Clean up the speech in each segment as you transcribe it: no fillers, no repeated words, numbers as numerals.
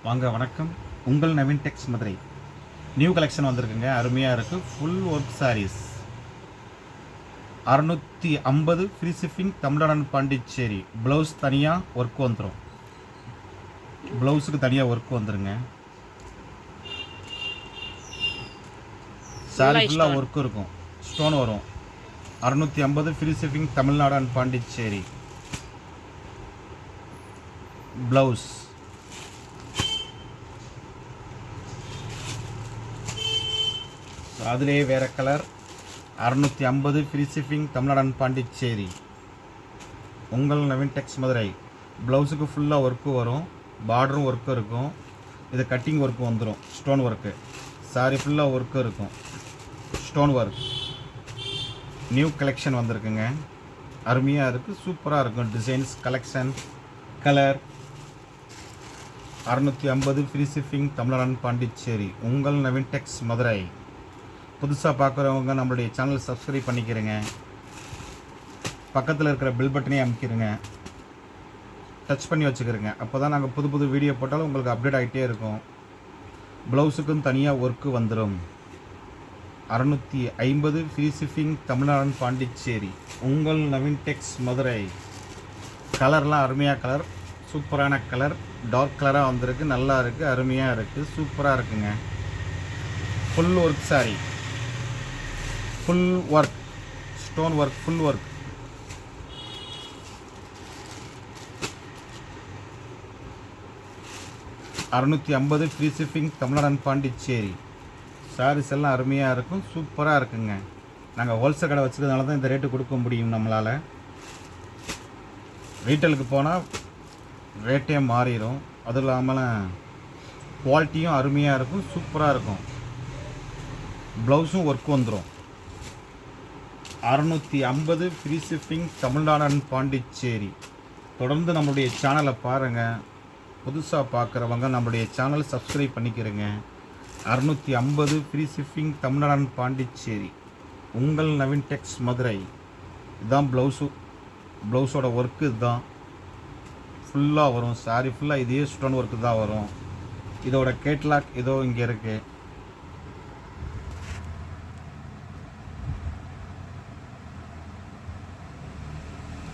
வாங்க வணக்கம். உங்கள் நவீன் டெக்ஸ் மதுரை. நியூ கலெக்ஷன் வந்திருக்குங்க. அருமையாக இருக்குது. Full work sarees 650 free shipping, Tamil Nadu and Pondicherry. Blouse தனியாக ஒர்க் வந்துடும். ப்ளவுஸுக்கு தனியாக ஒர்க் வந்துடுங்க. சாரி ஃபுல்லாக ஒர்க் இருக்கும். ஸ்டோன் வரும். 650 free shipping, Tamil Nadu and Pondicherry. Blouse அதிலே வேறு colour. 650 free shipping, Tamil Nadu and Pondicherry. உங்கள் நவீன் டெக்ஸ் மதுரை. ப்ளவுஸுக்கு ஃபுல்லாக ஒர்க்கு வரும். பார்டரும் ஒர்க்கு இருக்கும். இது கட்டிங் ஒர்க்கு வந்துடும். Stone work. சாரி ஃபுல்லாக ஒர்க்கு இருக்கும். Stone work. நியூ கலெக்ஷன் வந்திருக்குங்க. அருமையாக இருக்குது. சூப்பராக இருக்கும். Designs, collection, colour. 650 free shipping, Tamil Nadu and Pondicherry. உங்கள் நவீன் டெக்ஸ் மதுரை. புதுசாக பார்க்குறவங்க நம்மளுடைய சேனல் சப்ஸ்கிரைப் பண்ணிக்கிறேங்க. பக்கத்தில் இருக்கிற பெல் பட்டனையும் அமைக்கிறேங்க. டச் பண்ணி வச்சுக்கிறேங்க. அப்போ தான் நாங்கள் புது புது வீடியோ போட்டாலும் உங்களுக்கு அப்டேட் ஆகிட்டே இருக்கும். ப்ளவுஸுக்கும் தனியாக ஒர்க்கு வந்துடும். 650 ஃப்ரீ ஷிப்பிங், தமிழ்நாடு பாண்டிச்சேரி. உங்கள் நவீன் டெக்ஸ் மதுரை. கலர்லாம் அருமையாக கலர். சூப்பரான கலர். டார்க் கலராக வந்திருக்கு. நல்லா இருக்குது. அருமையாக இருக்குது. சூப்பராக இருக்குங்க. Full work sari. Full work. Stone work. Full work. $650 free shipping, Tamil Nadu and Pondicherry. Sarees எல்லாம் அருமையாக இருக்கும். சூப்பராக இருக்குங்க. நாங்கள் ஹோல்சேல் கடை வச்சுக்கிறதுனால தான் இந்த ரேட்டு கொடுக்க முடியும் நம்மளால். ரீட்டெயிலுக்கு போனால் ரேட்டே மாறிடும். அதுவும் இல்லாமல் குவாலிட்டியும் அருமையாக இருக்கும். சூப்பராக இருக்கும். ப்ளவுஸும் ஒர்க் வந்துடும். 650 free shipping, Tamil Nadu and Pondicherry. தொடர்ந்து நம்மளுடைய சேனலை பாருங்கள். புதுசாக பார்க்குறவங்க நம்மளுடைய சேனல் சப்ஸ்கிரைப் பண்ணிக்கிறேங்க. 650 free shipping, Tamil Nadu and Pondicherry. உங்கள் நவீன் டெக்ஸ் மதுரை. இதுதான் ப்ளவுஸோட ஒர்க்கு. இதுதான் ஃபுல்லாக வரும். சாரி ஃபுல்லாக இதே ஸ்டோன் ஒர்க்கு தான் வரும். இதோட கேட்லாக் இதோ இங்கே இருக்குது.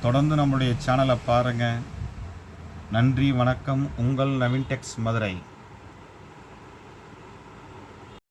தொடர்ந்து நம்மளுடைய சேனலை பாருங்கள். நன்றி, வணக்கம். உங்கள் நவீன் டெக்ஸ் மதுரை.